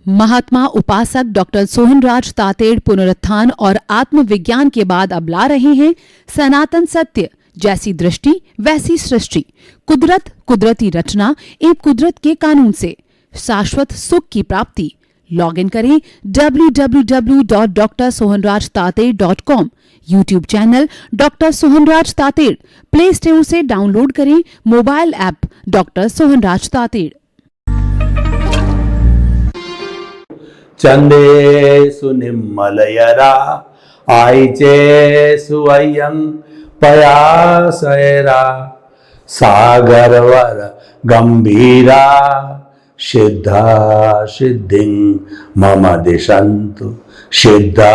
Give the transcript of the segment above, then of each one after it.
महात्मा उपासक डॉक्टर सोहनराज तातेड़ पुनरुत्थान और आत्मविज्ञान के बाद अब ला रहे हैं सनातन सत्य, जैसी दृष्टि वैसी सृष्टि, कुदरत, कुदरती रचना एवं कुदरत के कानून से शाश्वत सुख की प्राप्ति। लॉग इन करें www.drsohanrajtated.com, YouTube channel doctor Sohanraj Tated, play store से डाउनलोड करें mobile app doctor Sohanraj Tated. चंदेषु निम्मलयरा आयिचेषु अय्यं पयासयरा सागरवर गंभीरा सिद्धा सिद्धिं मम दिशन्तु, सिद्धा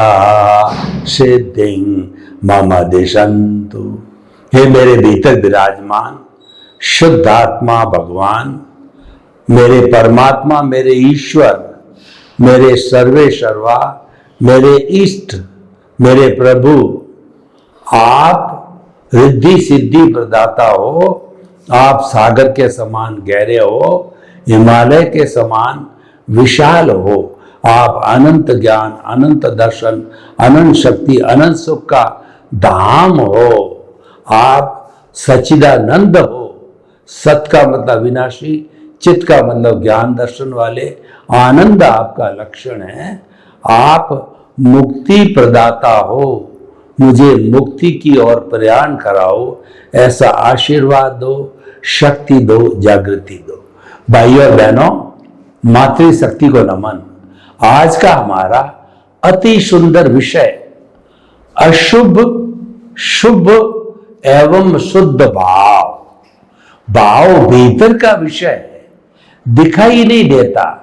सिद्धिं मम दिशन्तु। हे मेरे भीतर विराजमान शुद्ध आत्मा भगवान, मेरे परमात्मा, मेरे ईश्वर, मेरे सर्वे सर्वा, मेरे इष्ट, मेरे प्रभु, आप रिद्धि सिद्धि प्रदाता हो। आप सागर के समान गहरे हो, हिमालय के समान विशाल हो। आप अनंत ज्ञान, अनंत दर्शन, अनंत शक्ति, अनंत सुख का धाम हो। आप सच्चिदानंद हो। सत का मतलब विनाशी, चित्त का मतलब ज्ञान दर्शन वाले, आनंद आपका लक्षण है। आप मुक्ति प्रदाता हो। मुझे मुक्ति की ओर प्रयाण कराओ, ऐसा आशीर्वाद दो, शक्ति दो, जागृति दो। भाइयों और बहनों, मातृशक्ति को नमन। आज का हमारा अति सुंदर विषय अशुभ शुभ एवं शुद्ध भाव। भाव भीतर का विषय है, दिखाई नहीं देता।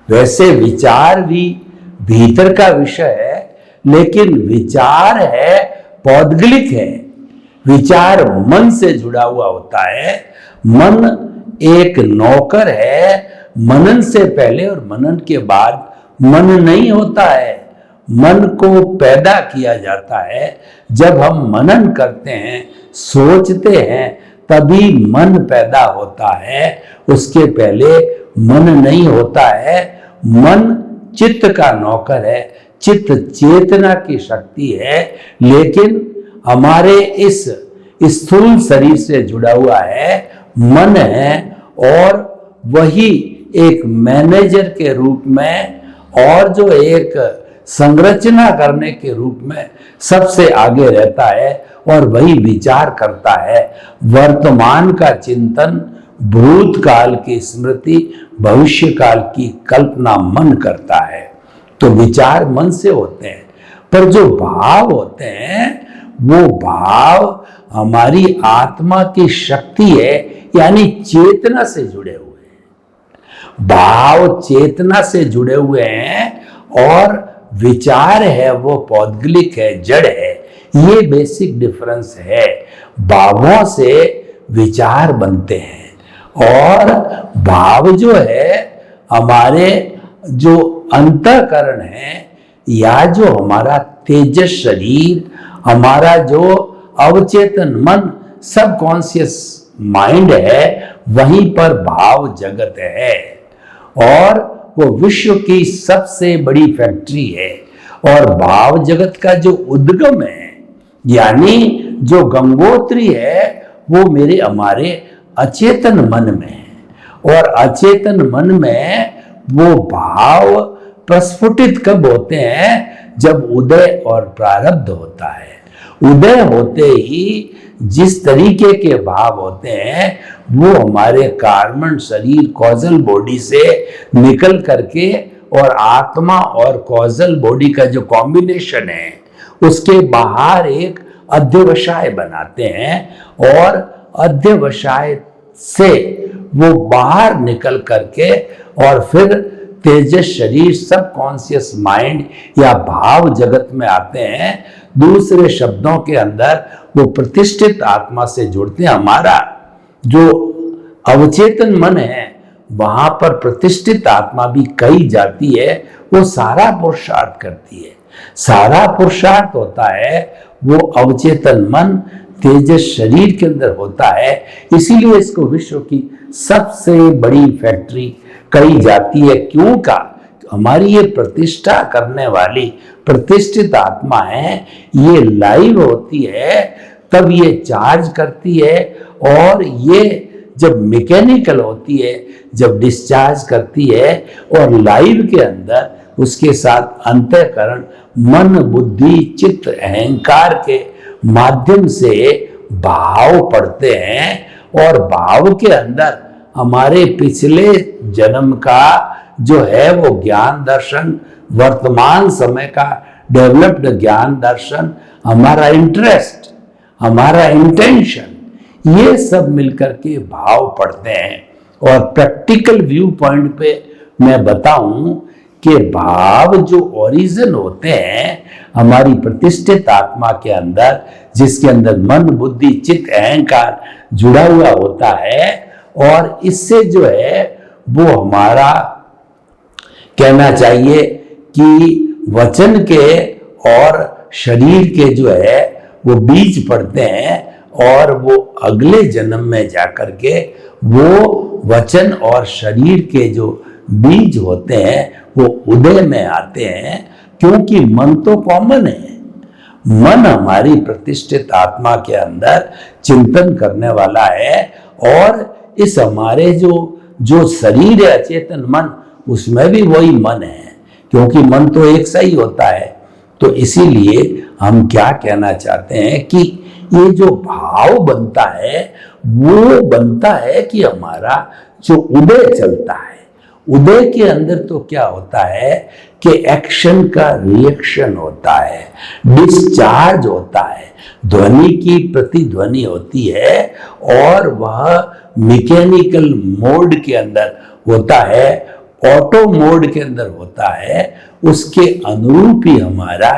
वैसे विचार भी भीतर का विषय है, लेकिन विचार है पौद्गलिक है। विचार मन से जुड़ा हुआ होता है। मन एक नौकर है। मनन से पहले और मनन के बाद मन नहीं होता है। मन को पैदा किया जाता है जब हम मनन करते हैं, सोचते हैं, तभी मन पैदा होता है। उसके पहले मन नहीं होता है। मन चित्त का नौकर है। चित्त चेतना की शक्ति है, लेकिन हमारे इस स्थूल शरीर से जुड़ा हुआ है मन है, और वही एक मैनेजर के रूप में और जो एक संरचना करने के रूप में सबसे आगे रहता है, और वही विचार करता है। वर्तमान का चिंतन, भूतकाल की स्मृति, भविष्य काल की कल्पना मन करता है। तो विचार मन से होते हैं, पर जो भाव होते हैं वो भाव हमारी आत्मा की शक्ति है, यानी चेतना से जुड़े हुए हैं। भाव चेतना से जुड़े हुए हैं, और विचार है वो पौद्गलिक है, जड़ है। ये बेसिक डिफरेंस है। भावों से विचार बनते हैं, और भाव जो है हमारे जो अंतःकरण है, या जो हमारा तेजस शरीर, हमारा जो अवचेतन मन, सबकॉन्शियस माइंड है, वहीं पर भाव जगत है। और वो विश्व की सबसे बड़ी फैक्ट्री है। और भाव जगत का जो उद्गम है, यानी जो गंगोत्री है, वो हमारे अचेतन मन में है। और अचेतन मन में वो भाव प्रस्फुटित कब होते हैं? जब उदय और प्रारब्ध होता है। उदय होते ही जिस तरीके के भाव होते हैं, वो हमारे कार्बन शरीर, कॉजल बॉडी से निकल करके, और आत्मा और कॉजल बॉडी का जो कॉम्बिनेशन है, उसके बाहर एक अध्यवसाय बनाते हैं। और अध्यवसाय से वो बाहर निकल करके, और फिर तेजस शरीर, सब कॉन्शियस माइंड या भाव जगत में आते हैं। दूसरे शब्दों के अंदर वो प्रतिष्ठित आत्मा से जुड़ते हैं। हमारा जो अवचेतन मन है, वहां पर प्रतिष्ठित आत्मा भी कही जाती है। वो सारा पुरुषार्थ करती है। सारा पुरुषार्थ होता है वो अवचेतन मन तेजस शरीर के अंदर होता है। इसीलिए इसको विश्व की सबसे बड़ी फैक्ट्री कही जाती है। क्यों का? हमारी ये प्रतिष्ठा करने वाली प्रतिष्ठित आत्मा है, ये लाइव होती है तब ये चार्ज करती है, और ये जब मैकेनिकल होती है, जब डिस्चार्ज करती है, और लाइव के अंदर उसके साथ अंतःकरण मन बुद्धि चित्त अहंकार के माध्यम से भाव पड़ते हैं, और भाव के अंदर हमारे पिछले जन्म का जो है वो ज्ञान दर्शन, वर्तमान समय का डेवलप्ड ज्ञान दर्शन, हमारा इंटरेस्ट, हमारा इंटेंशन, ये सब मिलकर के भाव पड़ते हैं। और प्रैक्टिकल व्यू पॉइंट पे मैं बताऊं कि भाव जो ओरिजिन होते हैं हमारी प्रतिष्ठित आत्मा के अंदर, जिसके अंदर मन बुद्धि चित्त अहंकार जुड़ा हुआ होता है, और इससे जो है वो हमारा कहना चाहिए कि वचन के और शरीर के जो है वो बीज पड़ते हैं, और वो अगले जन्म में जाकर के वो वचन और शरीर के जो बीज होते हैं वो उदय में आते हैं, क्योंकि मन तो कॉमन है। मन हमारी प्रतिष्ठित आत्मा के अंदर चिंतन करने वाला है, और इस हमारे जो शरीर है अचेतन मन, उसमें भी वही मन है, क्योंकि मन तो एक सा ही होता है। तो इसीलिए हम क्या कहना चाहते हैं कि ये जो भाव बनता है वो बनता है कि हमारा जो उदय चलता है, उदय के अंदर तो क्या होता है कि एक्शन का रिएक्शन होता है, डिस्चार्ज होता है, ध्वनि की प्रतिध्वनि होती है, और वह मैकेनिकल मोड के अंदर होता है, ऑटो मोड के अंदर होता है, उसके अनुरूप ही हमारा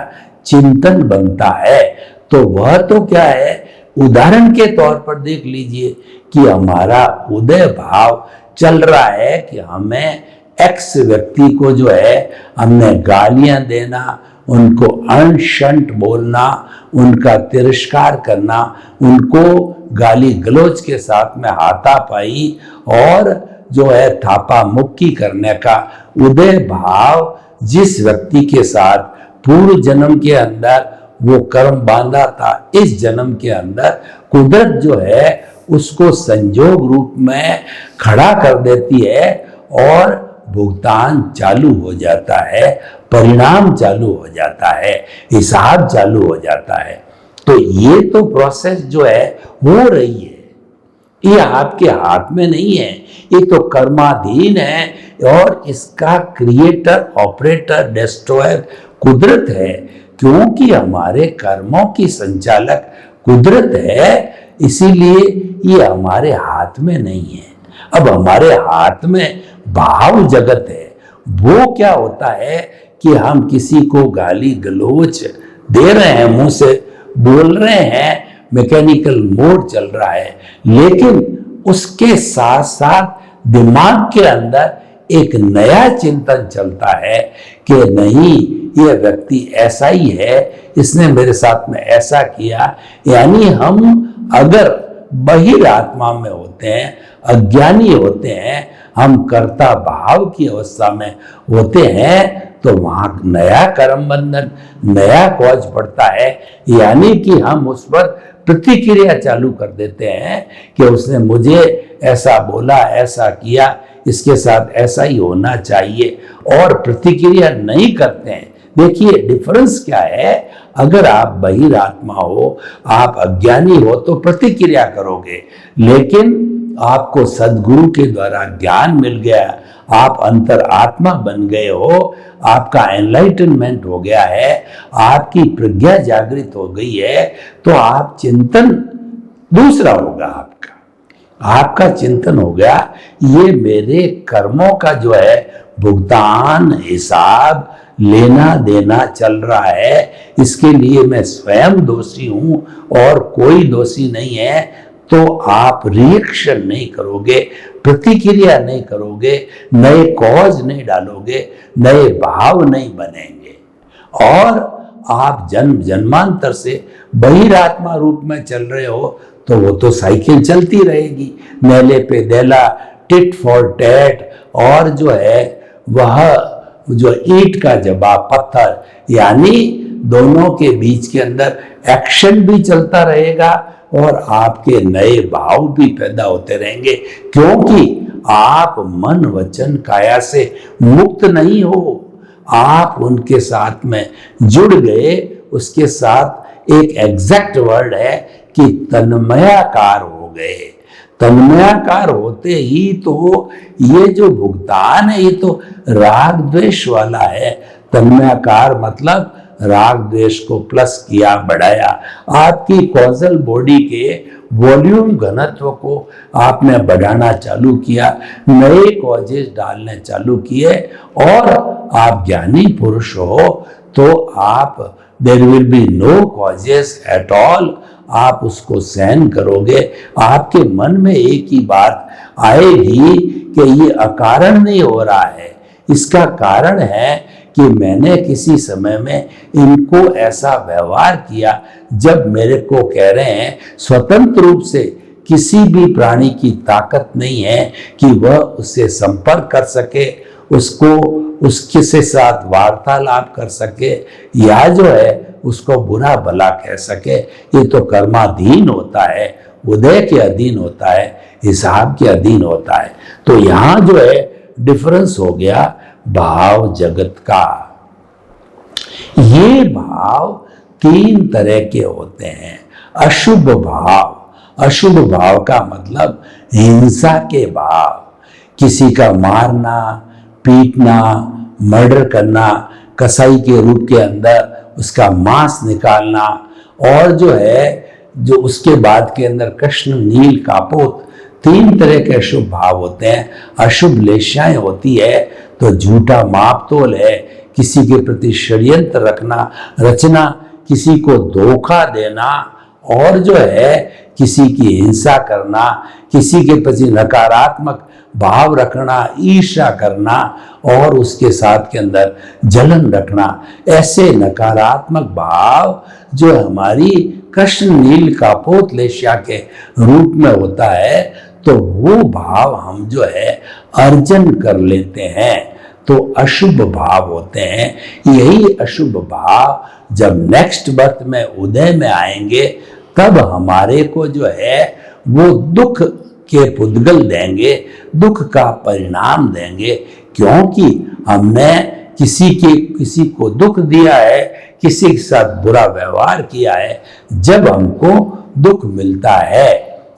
चिंतन बनता है। तो वह तो क्या है, उदाहरण के तौर पर देख लीजिए कि हमारा उदय भाव चल रहा है कि हमें एक्स व्यक्ति को जो है हमने गालियां देना, उनको अनशंट बोलना, उनका तिरस्कार करना, उनको गाली गलौज के साथ में हाथापाई और जो है थापा मुक्की करने का उदय भाव जिस व्यक्ति के साथ पूर्व जन्म के अंदर वो कर्म बांधा था, इस जन्म के अंदर कुदरत जो है उसको संजोग रूप में खड़ा कर देती है, और भुगतान चालू हो जाता है, परिणाम चालू हो जाता है, हिसाब चालू हो जाता है। तो ये तो प्रोसेस जो है हो रही है, ये आपके हाथ में नहीं है, ये तो कर्माधीन है, और इसका क्रिएटर ऑपरेटर डिस्ट्रॉयर कुदरत है, क्योंकि हमारे कर्मों की संचालक कुदरत है, इसीलिए ये हमारे हाथ में नहीं है। अब हमारे हाथ में भाव जगत है, वो क्या होता है कि हम किसी को गाली गलौज दे रहे हैं, मुंह से बोल रहे हैं, मैकेनिकल मोड चल रहा है, लेकिन उसके साथ साथ दिमाग के अंदर एक नया चिंतन चलता है कि नहीं, ये व्यक्ति ऐसा ही है, इसने मेरे साथ में ऐसा किया। यानी हम अगर बहिर आत्मा में होते हैं, अज्ञानी होते हैं, हम कर्ता भाव की अवस्था में होते हैं, तो वहां नया कर्म बंधन, नया कॉज पड़ता है, यानी कि हम उस पर प्रतिक्रिया चालू कर देते हैं कि उसने मुझे ऐसा बोला, ऐसा किया, इसके साथ ऐसा ही होना चाहिए, और प्रतिक्रिया नहीं करते हैं। देखिए डिफरेंस क्या है, अगर आप बहिर आत्मा हो, आप अज्ञानी हो तो प्रतिक्रिया करोगे, लेकिन आपको सदगुरु के द्वारा ज्ञान मिल गया, आप अंतर आत्मा बन गए हो, आपका एनलाइटनमेंट हो गया है, आपकी प्रज्ञा जागृत हो गई है, तो आप चिंतन दूसरा होगा, आपका चिंतन हो गया ये मेरे कर्मों का जो है भुगतान, हिसाब लेना देना चल रहा है, इसके लिए मैं स्वयं दोषी हूं और कोई दोषी नहीं है। तो आप रिएक्शन नहीं करोगे, प्रतिक्रिया नहीं करोगे, नए कॉज नहीं डालोगे, नए भाव नहीं बनेंगे, और आप जन्म जन्मांतर से बहिरात्मा रूप में चल रहे हो, तो वो तो साइकिल चलती रहेगी, नेले पे देला, टिट फॉर टैट, और जो है वह जो ईंट का जवाब पत्थर, यानी दोनों के बीच के अंदर एक्शन भी चलता रहेगा और आपके नए भाव भी पैदा होते रहेंगे, क्योंकि आप मन वचन काया से मुक्त नहीं हो, आप उनके साथ में जुड़ गए। उसके साथ एक एग्जैक्ट वर्ड है कि तन्मयाकार हो गए। तन्मयाकार होते ही तो ये जो भुगतान है ये तो राग द्वेष वाला है। तन्मयाकार मतलब राग द्वेष को प्लस किया, बढ़ाया, आपकी कॉजल बॉडी के वॉल्यूम घनत्व को आपने बढ़ाना चालू किया, नए कॉजेस डालने चालू किए, और आप ज्ञानी पुरुष हो तो आप there will be no causes at all, आप उसको सहन करोगे। आपके मन में एक ही बात आएगी कि ये अकारण नहीं हो रहा है, इसका कारण है कि मैंने किसी समय में इनको ऐसा व्यवहार किया। जब मेरे को कह रहे हैं स्वतंत्र रूप से किसी भी प्राणी की ताकत नहीं है कि वह उससे संपर्क कर सके, उसको उसके से साथ वार्तालाप कर सके, या जो है उसको बुरा भला कह सके, ये तो कर्माधीन होता है, उदय के अधीन होता है, हिसाब के अधीन होता है। तो यहाँ जो है डिफरेंस हो गया भाव जगत का। ये भाव तीन तरह के होते हैं। अशुभ भाव, अशुभ भाव का मतलब हिंसा के भाव, किसी का मारना, पीटना, मर्डर करना, कसाई के रूप के अंदर उसका मांस निकालना, और जो है जो उसके बाद के अंदर कृष्ण नील कापोत, तीन तरह के अशुभ भाव होते हैं। अशुभ लेशाएं होती है तो झूठा माप तोल है, किसी के प्रति षड्यंत्र रचना, किसी को धोखा देना, और जो है किसी की हिंसा करना, किसी के प्रति नकारात्मक भाव रखना, ईर्ष्या करना, और उसके साथ के अंदर जलन रखना। ऐसे नकारात्मक भाव जो हमारी कृष्ण नील कापोत लेश्या के रूप में होता है, तो वो भाव हम जो है अर्जन कर लेते हैं, तो अशुभ भाव होते हैं। यही अशुभ भाव जब नेक्स्ट बर्थ में उदय में आएंगे, तब हमारे को जो है वो दुख के पुद्गल देंगे, दुख का परिणाम देंगे, क्योंकि हमने किसी को दुख दिया है, किसी के साथ बुरा व्यवहार किया है। जब हमको दुख मिलता है,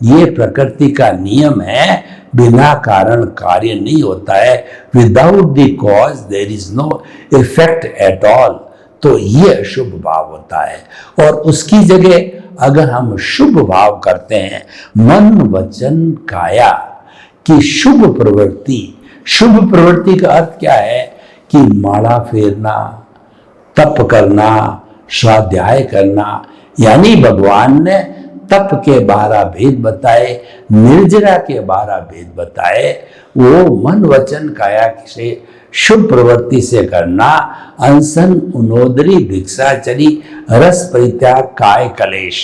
ये प्रकृति का नियम है, बिना कारण कार्य नहीं होता है। Without the cause there is no effect at all. तो ये अशुभ भाव होता है। और उसकी जगह अगर हम शुभ भाव करते हैं, मन वचन काया की शुभ प्रवृत्ति, शुभ प्रवृत्ति का अर्थ क्या है कि माला फेरना, तप करना, स्वाध्याय करना, यानी भगवान ने तप के 12 भेद बताए, निर्जरा के 12 भेद बताए, वो मन वचन काया से शुभ प्रवृत्ति से करना। अनशन, उनोदरी, भिक्षाचरी, रस परित्याग, काय कलेश,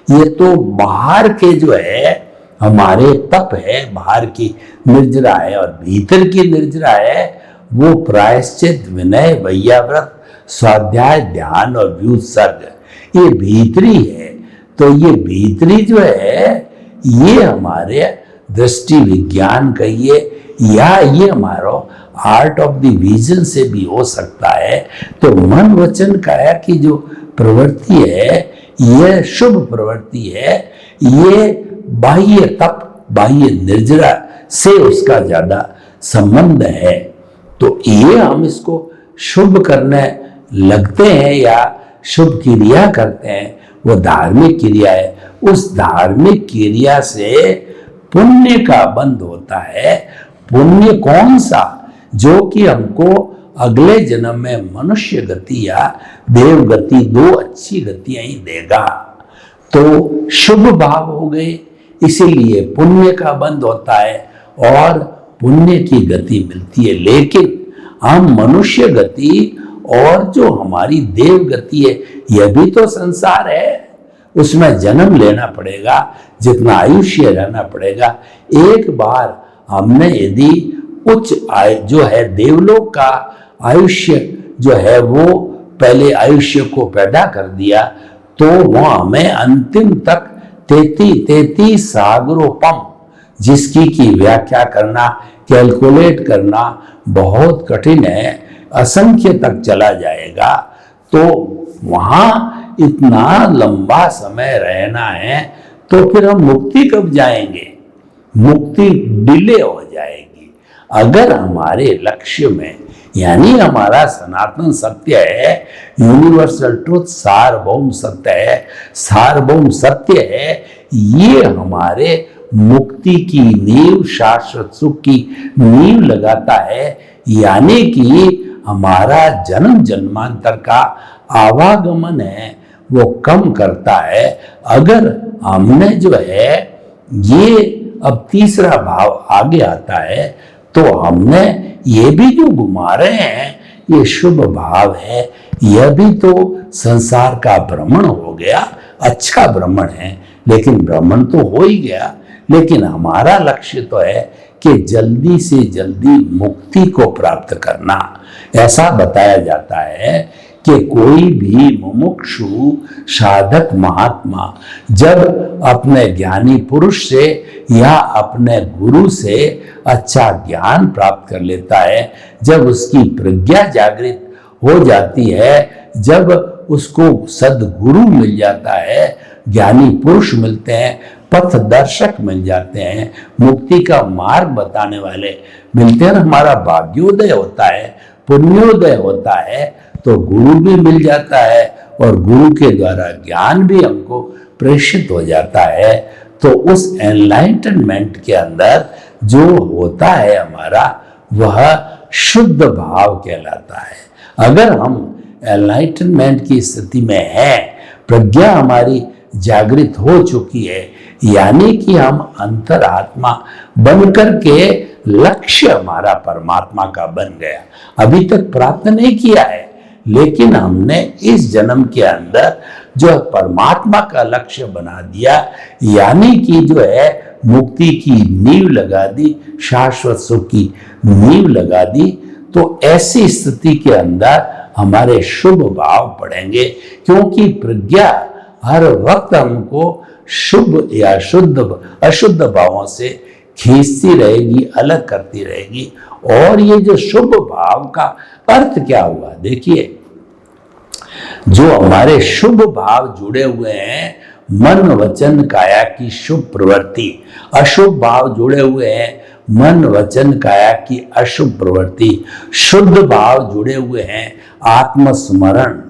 ये तो बाहर के जो है हमारे तप है, बाहर की निर्जरा है, और भीतर की निर्जरा है वो प्रायश्चित, विनय, वैयाव्रत, स्वाध्याय, ध्यान और व्युत्सर्ग, ये भीतरी है। तो ये भीतरी जो है ये हमारे दृष्टि विज्ञान कहिए, या ये हमारा आर्ट ऑफ द विजन से भी हो सकता है। तो मन वचन काया की जो प्रवृत्ति है, ये शुभ प्रवृत्ति है, ये बाह्य तप, बाह्य निर्जरा से उसका ज्यादा संबंध है। तो ये हम इसको शुभ करने लगते हैं या शुभ क्रिया करते हैं, वो धार्मिक क्रिया है। उस धार्मिक क्रिया से पुण्य का बंध होता है। पुण्य कौन सा? जो कि हमको अगले जन्म में मनुष्य गति या देव गति, 2 अच्छी गतियां ही देगा। तो शुभ भाव हो गए, इसीलिए पुण्य का बंध होता है और पुण्य की गति मिलती है। लेकिन हम मनुष्य गति और जो हमारी देव गति है, यह भी तो संसार है, उसमें जन्म लेना पड़ेगा, जितना आयुष्य रहना पड़ेगा। एक बार हमने यदि उच्च जो है देवलोक का आयुष्य जो है वो पहले आयुष्य को पैदा कर दिया, तो वो हमें अंतिम तक 33 सागरोपम, जिसकी की व्याख्या करना, कैलकुलेट करना बहुत कठिन है, असंख्य तक चला जाएगा। तो वहां इतना लंबा समय रहना है, तो फिर हम मुक्ति कब जाएंगे? मुक्ति डिले हो जाएगी। अगर हमारे लक्ष्य में, यानी हमारा सनातन सत्य है, यूनिवर्सल ट्रुथ, सार्वभौम सत्य है, सार्वभौम सत्य है, ये हमारे मुक्ति की नींव, शाश्वत सुख की नींव लगाता है, यानी कि हमारा जन्म जन्मांतर का आवागमन है वो कम करता है। अगर हमने जो है ये अब तीसरा भाव आगे आता है, तो हमने ये भी जो घुमा रहे हैं ये शुभ भाव है, यह भी तो संसार का भ्रमण हो गया, अच्छा भ्रमण है, लेकिन भ्रमण तो हो ही गया। लेकिन हमारा लक्ष्य तो है कि जल्दी से जल्दी मुक्ति को प्राप्त करना। ऐसा बताया जाता है कि कोई भी मुमुक्षु साधक महात्मा जब अपने ज्ञानी पुरुष से या अपने गुरु से अच्छा ज्ञान प्राप्त कर लेता है, जब उसकी प्रज्ञा जागृत हो जाती है, जब उसको सद्गुरु मिल जाता है, ज्ञानी पुरुष मिलते हैं, पथ दर्शक मिल जाते हैं, मुक्ति का मार्ग बताने वाले मिलते हैं, हमारा भाग्योदय होता है, पुण्योदय होता है, तो गुरु भी मिल जाता है और गुरु के द्वारा ज्ञान भी हमको प्रेषित हो जाता है। तो उस एनलाइटनमेंट के अंदर जो होता है हमारा, वह शुद्ध भाव कहलाता है। अगर हम एनलाइटनमेंट की स्थिति में हैं, प्रज्ञा हमारी जागृत हो चुकी है, यानी कि हम अंतरात्मा बन करके लक्ष्य हमारा परमात्मा का बन गया। अभी तक प्राप्त नहीं किया है, लेकिन हमने इस जन्म के अंदर जो परमात्मा का लक्ष्य बना दिया, यानी कि जो है मुक्ति की नींव लगा दी, शाश्वत सुख की नींव लगा दी। तो ऐसी स्थिति के अंदर हमारे शुभ भाव पड़ेंगे, क्योंकि प्रज्ञा हर वक्त हमको शुभ या शुद्ध अशुद्ध भावों से खींचती रहेगी, अलग करती रहेगी। और ये जो शुभ भाव का अर्थ क्या हुआ, देखिए, जो हमारे शुभ भाव जुड़े हुए हैं, मन वचन काया की शुभ प्रवृत्ति, अशुभ भाव जुड़े हुए हैं, मन वचन काया की अशुभ प्रवृत्ति, शुद्ध भाव जुड़े हुए हैं, आत्मस्मरण।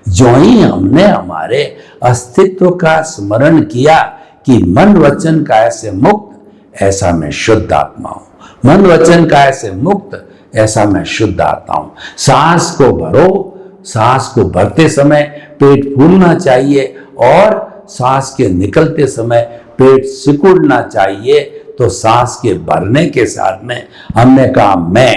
जो ही हमने हमारे अस्तित्व का स्मरण किया कि मन वचन काया से मुक्त, ऐसा मैं शुद्ध आत्मा हूं, मन वचन काया से मुक्त, ऐसा मैं शुद्ध आत्मा हूं। सांस को भरो, सांस को भरते समय पेट फूलना चाहिए और सांस के निकलते समय पेट सिकुड़ना चाहिए। तो सांस के भरने के साथ में हमने कहा मैं,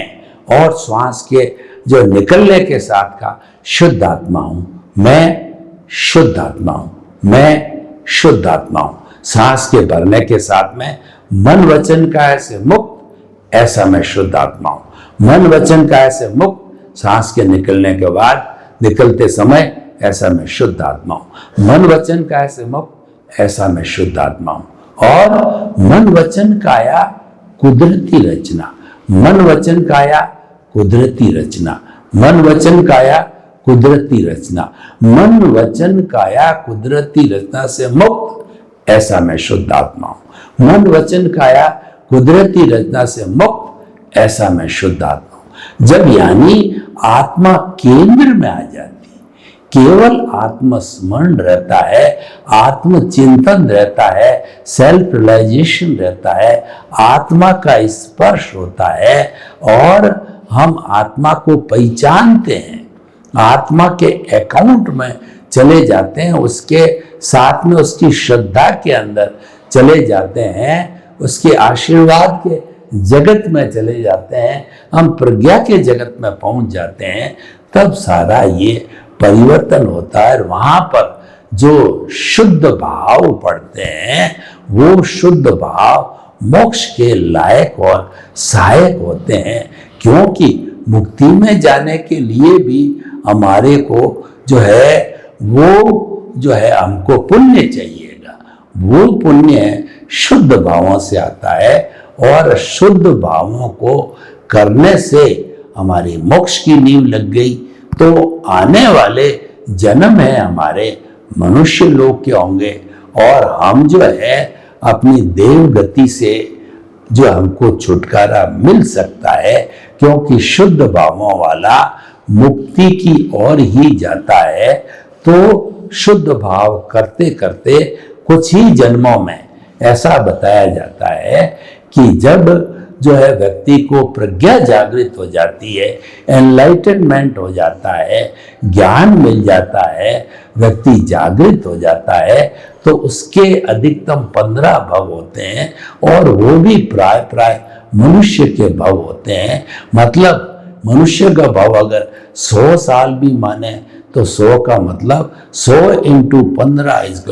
और श्वास के जो निकलने के साथ का शुद्ध आत्मा हूं, मैं शुद्ध आत्मा हूं, मैं शुद्ध आत्मा हूं। सांस के भरने के साथ में मन वचन काया से मुक्त, ऐसा मैं शुद्ध आत्मा हूं। मन वचन काया से मुक्त, सांस के निकलने के बाद निकलते समय, ऐसा मैं शुद्ध आत्मा हूं। मन वचन काया से मुक्त, ऐसा मैं शुद्ध आत्मा हूं। और मन वचन काया कुदरती रचना, मन वचन काया कुदरती रचना, मन वचन काया कुदरती रचना, मन वचन काया कुदरती रचना से मुक्त, ऐसा मैं शुद्ध आत्मा हूं। मन वचन काया कुदरती रचना से मुक्त, ऐसा मैं शुद्ध आत्मा हूं। जब यानी आत्मा केंद्र में आ जाती, केवल आत्मस्मरण रहता है, आत्मचिंतन रहता है, सेल्फ रियलाइजेशन रहता है, आत्मा का स्पर्श होता है और हम आत्मा को पहचानते हैं, आत्मा के अकाउंट में चले जाते हैं, उसके साथ में उसकी श्रद्धा के अंदर चले जाते हैं, उसके आशीर्वाद के जगत में चले जाते हैं, हम प्रज्ञा के जगत में पहुंच जाते हैं, तब सारा ये परिवर्तन होता है। वहां पर जो शुद्ध भाव पड़ते हैं, वो शुद्ध भाव मोक्ष के लायक और सहायक होते हैं, क्योंकि मुक्ति में जाने के लिए भी हमारे को जो है वो जो है हमको पुण्य चाहिएगा। वो पुण्य शुद्ध भावों से आता है और शुद्ध भावों को करने से हमारी मोक्ष की नींव लग गई तो आने वाले जन्म है हमारे मनुष्य लोक के होंगे और हम जो है अपनी देव गति से जो हमको छुटकारा मिल सकता है, क्योंकि शुद्ध भावों वाला मुक्ति की ओर ही जाता है। तो शुद्ध भाव करते करते कुछ ही जन्मों में ऐसा बताया जाता है कि जब जो है व्यक्ति को प्रज्ञा जागृत हो जाती है, एनलाइटनमेंट हो जाता है, ज्ञान मिल जाता है, व्यक्ति जागृत हो जाता है, तो उसके अधिकतम 15 भव होते हैं और वो भी प्राय मनुष्य के भव होते हैं। मतलब मनुष्य का भव अगर 100 साल भी माने तो 100 का मतलब 100 × 15 =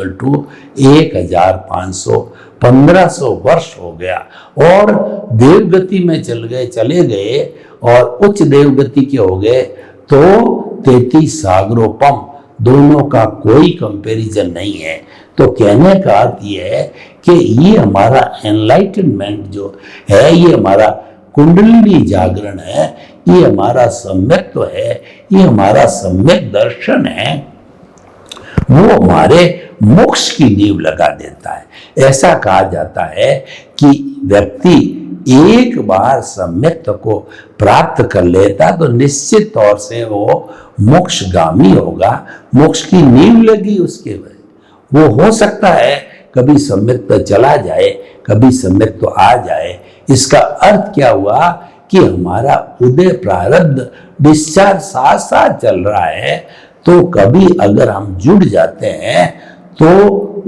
1500, 1500 वर्ष हो गया और देवगति में चले गए और उच्च देवगति के हो गए तो 33 सागरोपम, दोनों का कोई कंपैरिजन नहीं है। तो कहने का अर्थ ये है कि ये हमारा एनलाइटनमेंट जो है, ये हमारा कुंडलिनी जागरण है, ये हमारा सम्यक्त्व है, ये हमारा सम्यक दर्शन है, वो हमारे मोक्ष की नींव लगा देता है। ऐसा कहा जाता है कि व्यक्ति एक बार सम्यक्त्व को प्राप्त कर लेता तो निश्चित तौर से वो मोक्षगामी होगा, मोक्ष की नींव लगी उसके वजह। वो हो सकता है कभी सम्यक्त्व चला जाए, कभी सम्यक्त्व आ जाए। इसका अर्थ क्या हुआ कि हमारा उदय प्रारब्ध डिस्चार्ज साथ साथ चल रहा है, तो कभी अगर हम जुड़ जाते हैं तो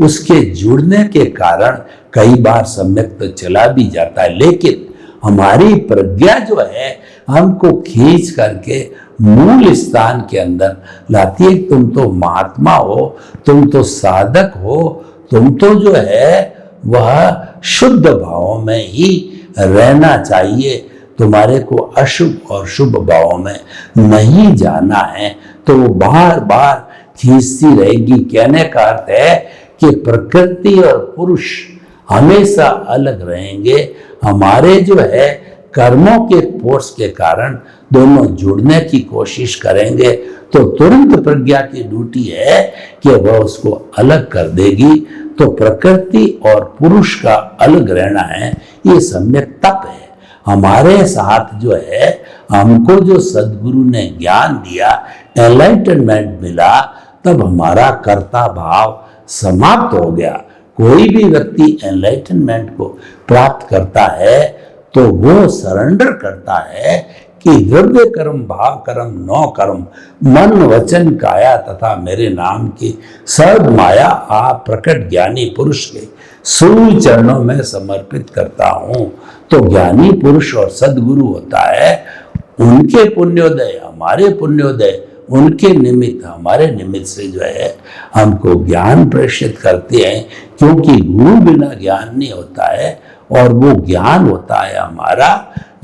उसके जुड़ने के कारण कई बार सम्यक्त्व चला भी जाता है, लेकिन हमारी प्रज्ञा जो है हमको खींच करके मूल स्थान के अंदर लाती है। तुम तो महात्मा हो, तुम तो साधक हो, तुम तो जो है वह शुद्ध भावों में ही रहना चाहिए, तुम्हारे को अशुभ और शुभ भावों में नहीं जाना है। तो वो बार बार खींचती रहेगी। कहने का अर्थ है कि प्रकृति और पुरुष हमेशा अलग रहेंगे। हमारे जो है कर्मों के फोर्स के कारण दोनों जुड़ने की कोशिश करेंगे तो तुरंत प्रज्ञा की ड्यूटी है कि वह उसको अलग कर देगी। तो प्रकृति और पुरुष का अलग रहना है, ये सम्यक तप है। हमारे साथ जो है हमको जो सदगुरु ने ज्ञान दिया, एनलाइटनमेंट मिला, तब हमारा कर्ता भाव समाप्त हो गया। कोई भी व्यक्ति एनलाइटनमेंट को प्राप्त करता है तो वो सरेंडर करता है कि द्रव्य कर्म, भाव कर्म, 9 कर्म, मन वचन काया तथा मेरे नाम की सर्व माया आप प्रकट ज्ञानी पुरुष के सूर्य चरणों में समर्पित करता हूं। तो ज्ञानी पुरुष और सदगुरु होता है, उनके पुण्योदय हमारे पुण्योदय, उनके निमित्त हमारे निमित्त से जो है हमको ज्ञान प्रेषित करते हैं, क्योंकि गुरु बिना ज्ञान नहीं होता है। और वो ज्ञान होता है हमारा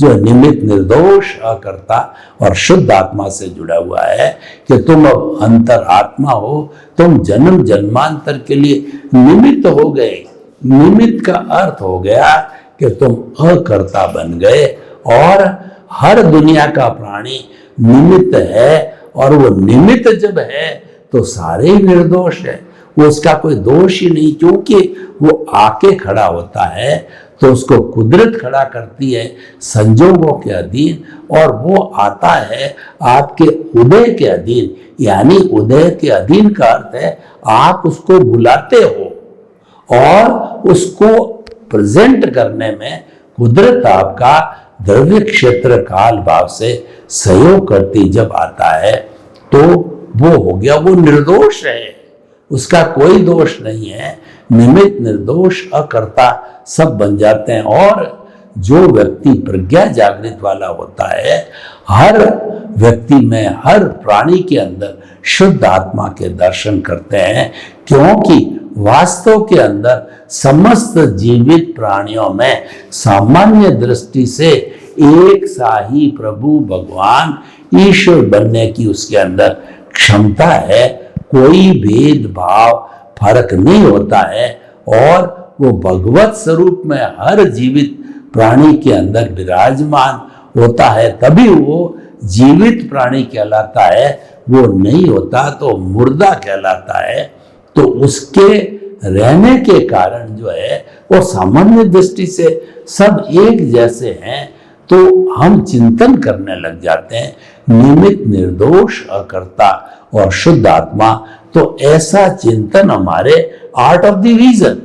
जो निमित्त, निर्दोष, अकर्ता और शुद्ध आत्मा से जुड़ा हुआ है कि तुम अब अंतर आत्मा हो, तुम जन्म जन्मांतर के लिए निमित्त हो गए। निमित्त का अर्थ हो गया कि तुम अकर्ता बन गए और हर दुनिया का प्राणी निमित्त है, और वो निमित्त जब है तो सारे ही निर्दोष है, वो उसका कोई दोष ही नहीं, क्योंकि वो आके खड़ा होता है तो उसको कुदरत खड़ा करती है संजोगों के अधीन, और वो आता है आपके उदय के अधीन। यानी उदय के अधीन का अर्थ है आप उसको बुलाते हो और उसको प्रेजेंट करने में कुदरत आपका द्रव्य क्षेत्र काल भाव से सहयोग करती जब आता है तो वो हो गया, वो निर्दोष है, उसका कोई दोष नहीं है। निमित्त, निर्दोष, अकर्ता सब बन जाते हैं। और जो व्यक्ति प्रज्ञा जागृत वाला होता है, हर व्यक्ति में, हर प्राणी के अंदर शुद्ध आत्मा के दर्शन करते हैं, क्योंकि वास्तव के अंदर समस्त जीवित प्राणियों में सामान्य दृष्टि से एक सा ही प्रभु भगवान ईश्वर बनने की उसके अंदर क्षमता है। कोई भेदभाव फर्क नहीं होता है और वो भगवत स्वरूप में हर जीवित प्राणी के अंदर विराजमान होता है, तभी वो जीवित प्राणी कहलाता है। वो नहीं होता तो मुर्दा कहलाता है। तो उसके रहने के कारण जो है वो सामान्य दृष्टि से सब एक जैसे हैं, तो हम चिंतन करने लग जाते हैं निमित्त निर्दोष अकर्ता और शुद्ध आत्मा। तो ऐसा चिंतन हमारे आर्ट ऑफ द विजन,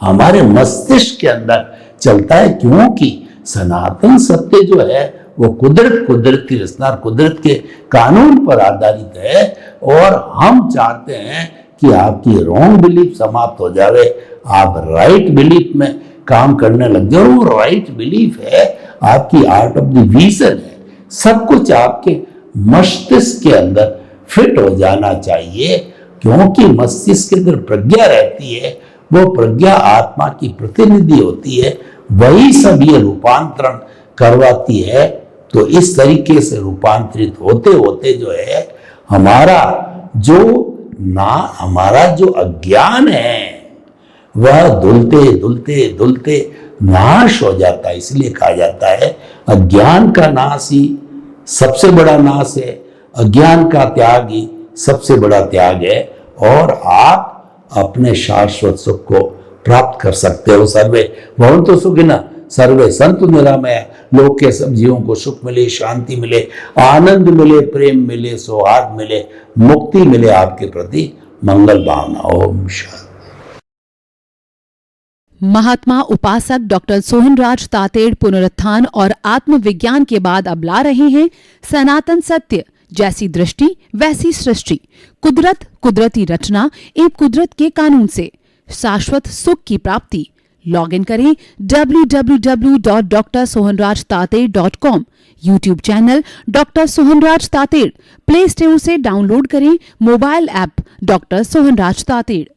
हमारे मस्तिष्क के अंदर चलता है, क्योंकि सनातन सत्य जो है वो कुदरत की रचना, कुदरत के कानून पर आधारित है। और हम चाहते हैं कि आपकी रॉन्ग बिलीफ समाप्त हो जावे, आप राइट बिलीफ में काम करने लग जाओ। वो राइट बिलीफ है, आपकी आर्ट ऑफ द विजन है। सब कुछ आपके मस्तिष्क के अंदर फिट हो जाना चाहिए, क्योंकि मस्तिष्क के अंदर प्रज्ञा रहती है। वो प्रज्ञा आत्मा की प्रतिनिधि होती है, वही सब ये रूपांतरण करवाती है। तो इस तरीके से रूपांतरित होते होते जो है हमारा जो अज्ञान है वह धुलते नाश हो जाता है। इसलिए कहा जाता है अज्ञान का नाश ही सबसे बड़ा नाश है, अज्ञान का त्याग ही सबसे बड़ा त्याग है, और आप अपने शाश्वत सुख को प्राप्त कर सकते हो। सर्वे भवन्तु सुखिनः सर्वे सन्तु निरामया। लोक के सब जीवों को सुख मिले, शांति मिले, आनंद मिले, प्रेम मिले, सौहार्द मिले, मुक्ति मिले, आपके प्रति मंगल भावना। ओम शांति। महात्मा उपासक डॉक्टर सोहनराज तातेड़ पुनरुत्थान और आत्मविज्ञान के बाद अब ला रहे हैं सनातन सत्य, जैसी दृष्टि वैसी सृष्टि, कुदरत, कुदरती रचना एवं कुदरत के कानून से शाश्वत सुख की प्राप्ति। लॉग इन करें www.drsohanrajtated.com, YouTube channel doctor Sohanraj Tated, play store से डाउनलोड करें mobile app doctor Sohanraj Tated.